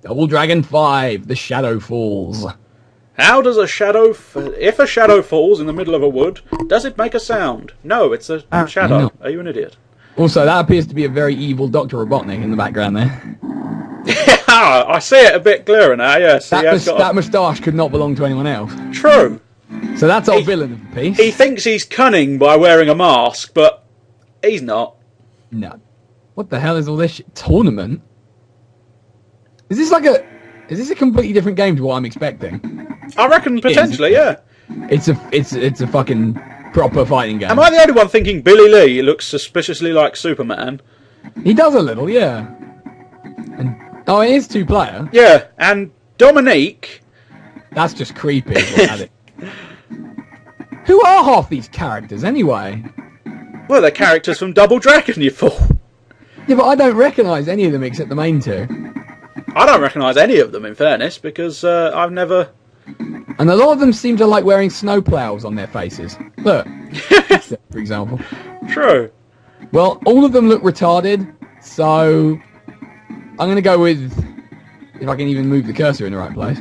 Double Dragon 5, The Shadow Falls. How does a shadow... If a shadow falls in the middle of a wood, does it make a sound? No, it's a shadow. not. Are you an idiot? Also, that appears to be a very evil Dr. Robotnik in the background there. I see it a bit clearer now, yes. That moustache could not belong to anyone else. True. So that's our villain of the piece. He thinks he's cunning by wearing a mask, but he's not. No. What the hell is all this shit? Tournament? Is this a completely different game to what I'm expecting? I reckon potentially, yeah. It's a fucking proper fighting game. Am I the only one thinking Billy Lee looks suspiciously like Superman? He does a little, yeah. And it is 2-player. Yeah, and Dominique. That's just creepy. Who are half these characters anyway? Well, they're characters from Double Dragon, you fool. Yeah, but I don't recognise any of them except the main two. I don't recognise any of them, in fairness, because I've never... And a lot of them seem to like wearing snowplows on their faces. Look, for example. True. Well, all of them look retarded, so I'm going to go with, if I can even move the cursor in the right place.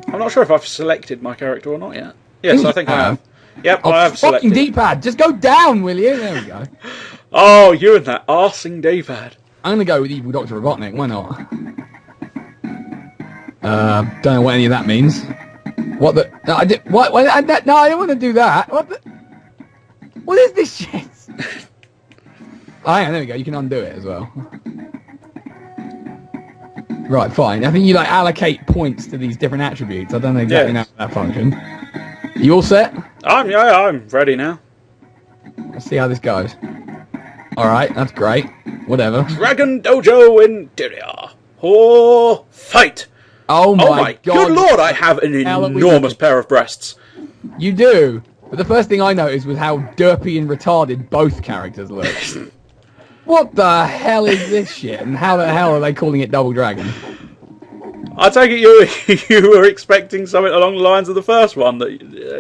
I'm not sure if I've selected my character or not yet. Yes, I think I have. Yep, I have selected. Fucking D-pad, just go down, will you? There we go. Oh, you and that arsing D-pad. I'm going to go with Evil Dr. Robotnik, why not? Don't know what any of that means. What the... No, I don't want to do that. What is this shit? Oh, hang on, there we go. You can undo it as well. Right, fine. I think you allocate points to these different attributes. I don't know exactly how that functions. You all set? I'm ready now. Let's see how this goes. Alright, that's great. Whatever. Dragon Dojo Interior. Oh, fight! Oh my god. Good lord, I have an enormous pair of breasts. You do. But the first thing I noticed was how derpy and retarded both characters look. What the hell is this shit? And how the hell are they calling it Double Dragon? I take it you were expecting something along the lines of the first one.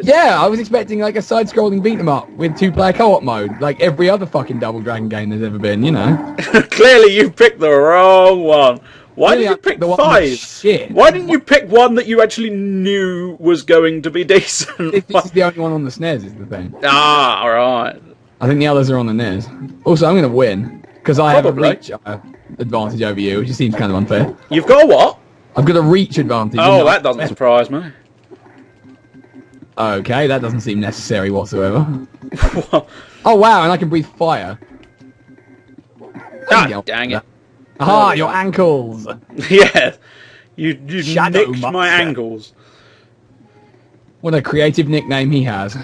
Yeah, I was expecting like a side-scrolling beat-em-up with 2-player co-op mode, like every other fucking Double Dragon game there's ever been, you know? Clearly you picked the wrong one. Why did you pick 5? Shit. Why didn't you pick one that you actually knew was going to be decent? This is the only one on the SNES, is the thing. Ah, alright. I think the others are on the NES. Also, I'm going to win, because I have a reach advantage over you, which seems kind of unfair. You've got a what? I've got a reach advantage. Oh, that doesn't surprise me. Okay, that doesn't seem necessary whatsoever. Oh, wow, and I can breathe fire. God dang it. Aha, your ankles! Yeah, you nicked my ankles. What a creative nickname he has.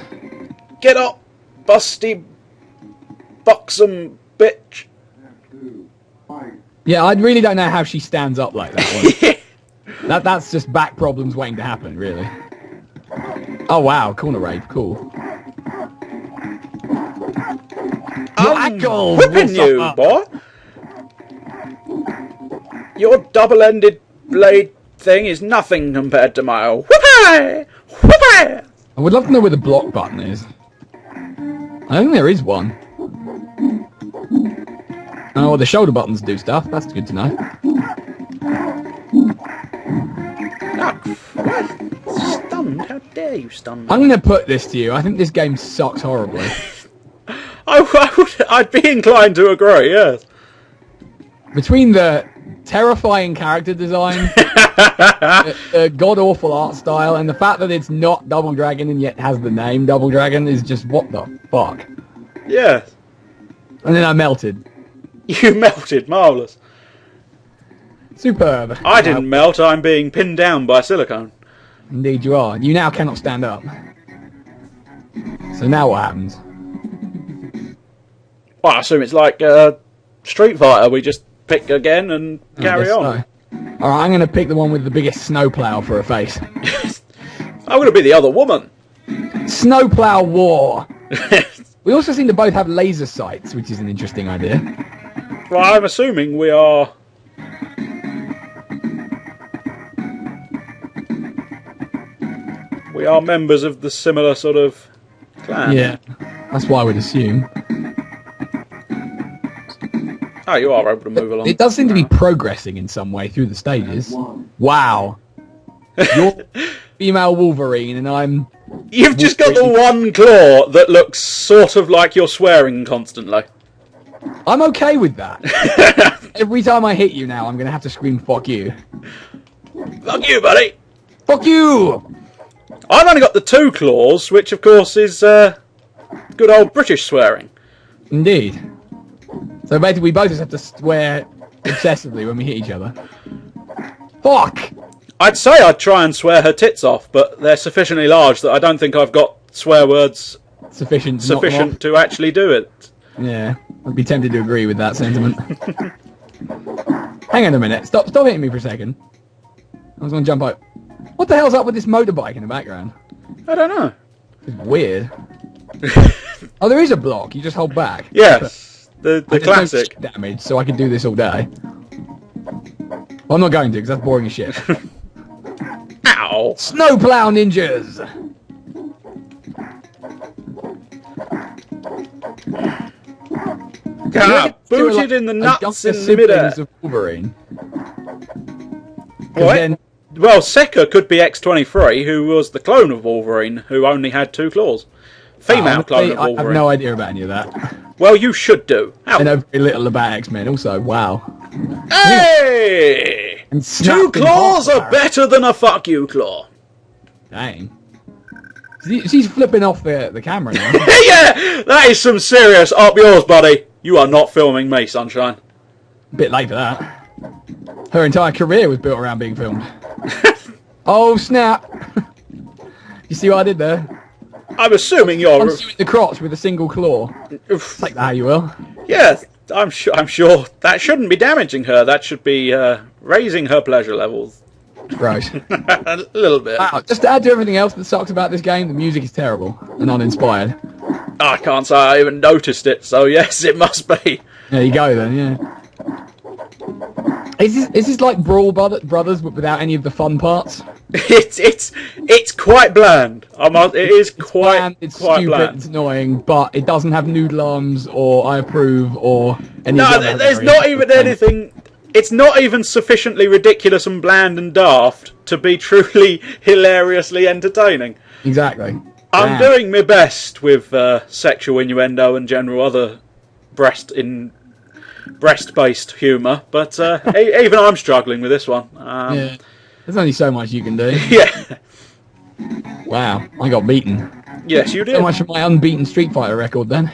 Get up, busty, buxom bitch. Yeah, I really don't know how she stands up like that one. That's just back problems waiting to happen, really. Oh wow, corner rape, cool. Your ankles! Whipping you, boy! Your double-ended blade thing is nothing compared to my whoopee! Whoopee! I would love to know where the block button is. I think there is one. Oh, well, the shoulder buttons do stuff. That's good to know. Stunned? How dare you stun me? I'm going to put this to you. I think this game sucks horribly. I'd be inclined to agree, yes. Between the terrifying character design, the god-awful art style, and the fact that it's not Double Dragon and yet has the name Double Dragon is just what the fuck. Yeah. And then I melted. You melted, marvellous. Superb. I didn't melt, I'm being pinned down by silicone. Indeed you are. You now cannot stand up. So now what happens? Well, I assume it's like Street Fighter, we just pick again and carry on. So. Alright, I'm going to pick the one with the biggest snowplow for a face. I'm going to be the other woman. Snowplow War. We also seem to both have laser sights, which is an interesting idea. Well, I'm assuming we are... We are members of the similar sort of clan. Yeah, that's what I would assume. Oh, you are able to move along. It does seem to be progressing in some way through the stages. Wow. You're female Wolverine, and I'm... You've just got the one claw that looks sort of like you're swearing constantly. I'm okay with that. Every time I hit you now, I'm going to have to scream, fuck you. Fuck you, buddy! Fuck you! I've only got the 2 claws, which of course is good old British swearing. Indeed. So basically we both just have to swear obsessively when we hit each other. Fuck! I'd say I'd try and swear her tits off, but they're sufficiently large that I don't think I've got swear words Sufficient to actually do it. Yeah, I'd be tempted to agree with that sentiment. Hang on a minute. Stop hitting me for a second. I was going to jump out. What the hell's up with this motorbike in the background? I don't know. It's weird. Oh, there is a block. You just hold back. Yes, the classic. No damage, so I can do this all day. Well, I'm not going to, because that's boring as shit. Ow! Snowplow ninjas! Booted in the nuts in the midair. Of Wolverine. What? Well, Sekka could be X-23, who was the clone of Wolverine, who only had 2 claws. Female clone of Wolverine. I have no idea about any of that. Well, you should do. I know very little about X-Men also. Wow. Hey! 2 claws are better than a fuck you claw. Dang. She's flipping off the camera now. Yeah! That is some serious up yours, buddy. You are not filming me, sunshine. A bit late for that. Her entire career was built around being filmed. Oh, snap. You see what I did there? I'm assuming you're... Punch you in the crotch with a single claw. Take that how you will. Yeah, I'm sure that shouldn't be damaging her. That should be raising her pleasure levels. Gross. A little bit. Wow, just to add to everything else that sucks about this game, the music is terrible and uninspired. I can't say I even noticed it, so yes, it must be. There you go then, yeah. Is this like Brawl Brothers but without any of the fun parts? It's quite bland. It is quite bland, it's quite stupid, bland. It's annoying, but it doesn't have noodle arms or I approve or any. No, there's not even anything. It's not even sufficiently ridiculous and bland and daft to be truly hilariously entertaining. Exactly. I'm doing my best with sexual innuendo and general other breast-based humour, but even I'm struggling with this one. Yeah. There's only so much you can do. Yeah. Wow, I got beaten. Yes, you did. So much for my unbeaten Street Fighter record then.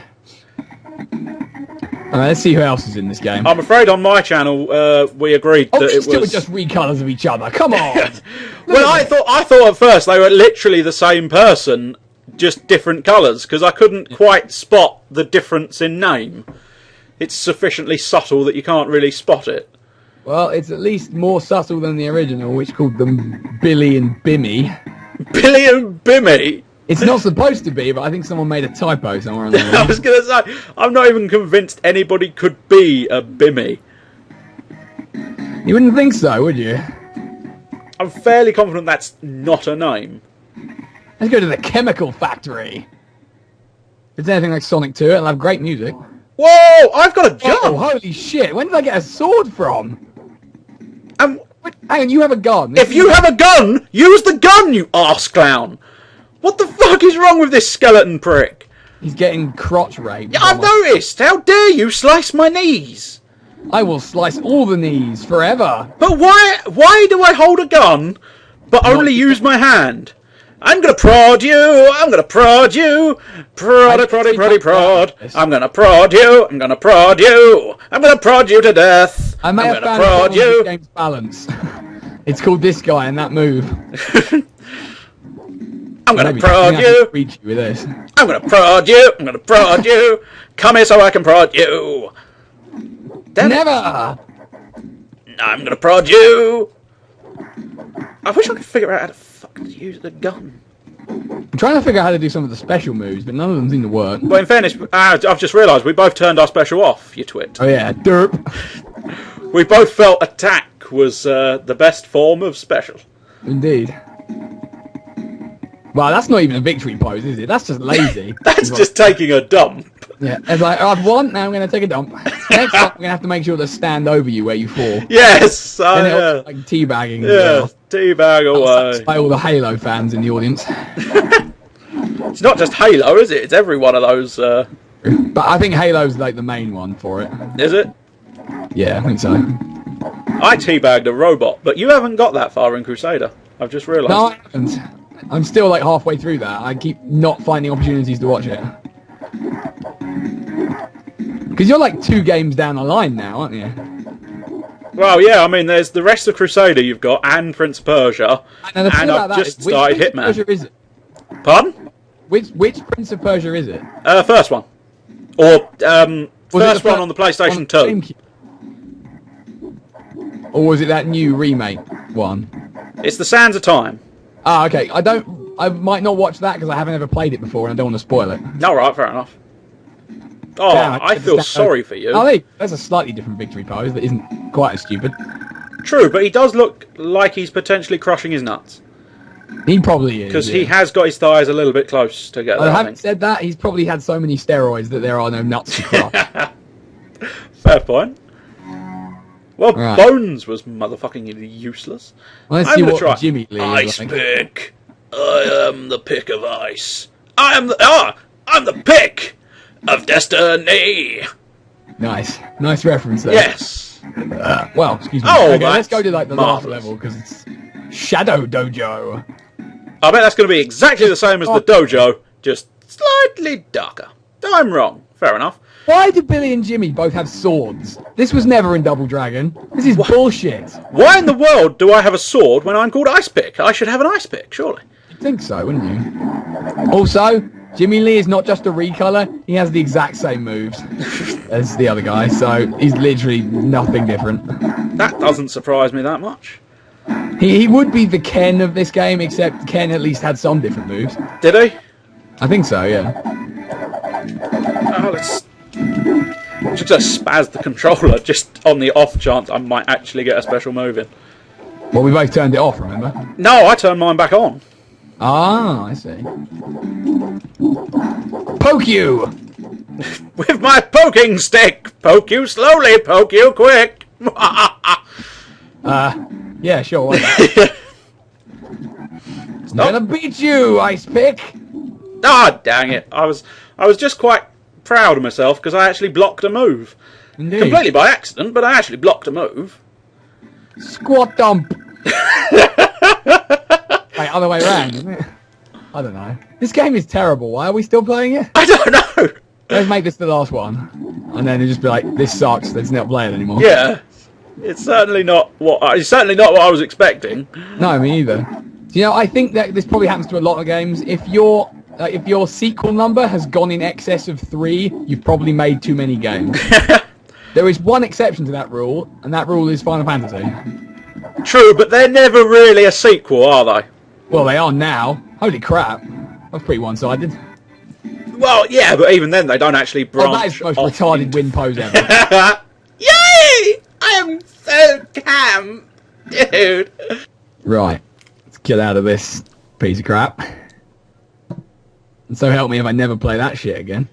Alright, let's see who else is in this game. I'm afraid on my channel we agreed that it was just recolours of each other. Come on. Well, I thought at first they were literally the same person, just different colours, because I couldn't quite spot the difference in name. It's sufficiently subtle that you can't really spot it. Well, it's at least more subtle than the original, which called them Billy and Bimmy. Billy and Bimmy? It's not supposed to be, but I think someone made a typo somewhere on the line. I was going to say, I'm not even convinced anybody could be a Bimmy. You wouldn't think so, would you? I'm fairly confident that's not a name. Let's go to the chemical factory. If it's anything like Sonic 2, it'll have great music. Whoa! I've got a gun! Oh, holy shit! When did I get a sword from? Wait, hang on, you have a gun. If you have a gun, use the gun, you arse clown! What the fuck is wrong with this skeleton prick? He's getting crotch raped. Yeah, I've noticed! How dare you slice my knees? I will slice all the knees forever. But why do I hold a gun, but only use my hand? I'm gonna prod you! I'm gonna prod you! Proddy, proddy, proddy, prod! I'm gonna prod you! I'm gonna prod you! I'm gonna prod you to death! I may have found prod you. This game's balance. It's called this guy and that move. I'm gonna prod you! Reach you with this. I'm gonna prod you! I'm gonna prod you! Come here so I can prod you! Damn Never! It. I'm gonna prod you! I wish I could figure out how to fucking use the gun. I'm trying to figure out how to do some of the special moves, but none of them seem to work. Well, in fairness, I've just realised we both turned our special off, you twit. Oh yeah, derp. We both felt attack was the best form of special. Indeed. Well, that's not even a victory pose, is it? That's just lazy. That's just taking a dump. Yeah, it's like, I've won, now I'm going to take a dump. Next time, I'm going to have to make sure to stand over you where you fall. Yes! And it'll like teabagging. Yeah, teabag away. By all the Halo fans in the audience. It's not just Halo, is it? It's every one of those. But I think Halo's like the main one for it. Is it? Yeah, I think so. I teabagged a robot, but you haven't got that far in Crusader. I've just realised. No, I haven't. I'm still like halfway through that. I keep not finding opportunities to watch it. Because you're like 2 games down the line now, aren't you? Well, yeah, I mean, there's the rest of Crusader you've got, and Prince of Persia, and I've just started Hitman. Which Prince of Persia is it? Pardon? Which Prince of Persia is it? First one. Or, first one on the PlayStation 2. Or was it that new remake one? It's the Sands of Time. Ah, okay. I might not watch that because I haven't ever played it before and I don't want to spoil it. No, right, fair enough. Oh, yeah, I feel sorry for you. Oh, that's a slightly different victory pose that isn't quite as stupid. True, but he does look like he's potentially crushing his nuts. He probably is. Because he has got his thighs a little bit close together. I haven't said that. He's probably had so many steroids that there are no nuts to crush. Fair point. Well, right. Bones was motherfucking useless. Let's see what Jimmy Lee Ice like. pick. I am the pick of ice. I'm the pick of destiny. Nice reference there. Yes. Well, excuse me. Oh, okay, let's go to like the last marvelous. level because it's Shadow Dojo. I bet that's going to be exactly the same as the dojo, just slightly darker. I'm wrong. Fair enough. Why do Billy and Jimmy both have swords? This was never in Double Dragon. This is bullshit. Why in the world do I have a sword when I'm called Ice Pick? I should have an Ice Pick, surely. You'd think so, wouldn't you? Also, Jimmy Lee is not just a recolor. He has the exact same moves as the other guy, so he's literally nothing different. That doesn't surprise me that much. He would be the Ken of this game, except Ken at least had some different moves. Did he? I think so, yeah. Oh, let's... I'm just going to spaz the controller just on the off chance I might actually get a special move in. Well, we both turned it off, remember? No, I turned mine back on. Ah, I see. Poke you! With my poking stick! Poke you slowly, poke you quick! Yeah, sure. Why not? I'm gonna beat you, Ice Pick! Ah, dang it. I was just quite proud of myself because I actually blocked a move. Indeed. Completely by accident, but I actually blocked a move. Squat dump! Wait, other way around, isn't it? I don't know. This game is terrible. Why are we still playing it? I don't know! Let's make this the last one. And then it'll just be like, this sucks, let's not play it anymore. Yeah. It's certainly not what I was expecting. No, me either. You know, I think that this probably happens to a lot of games. If your sequel number has gone in excess of 3, you've probably made too many games. There is one exception to that rule, and that rule is Final Fantasy. True, but they're never really a sequel, are they? Well, they are now. Holy crap. That's pretty one-sided. Well, yeah, but even then they don't actually branch Oh, that is the most off retarded into... win pose ever. Yay! I am so calm, dude. Right. Let's get out of this piece of crap. And so help me if I never play that shit again.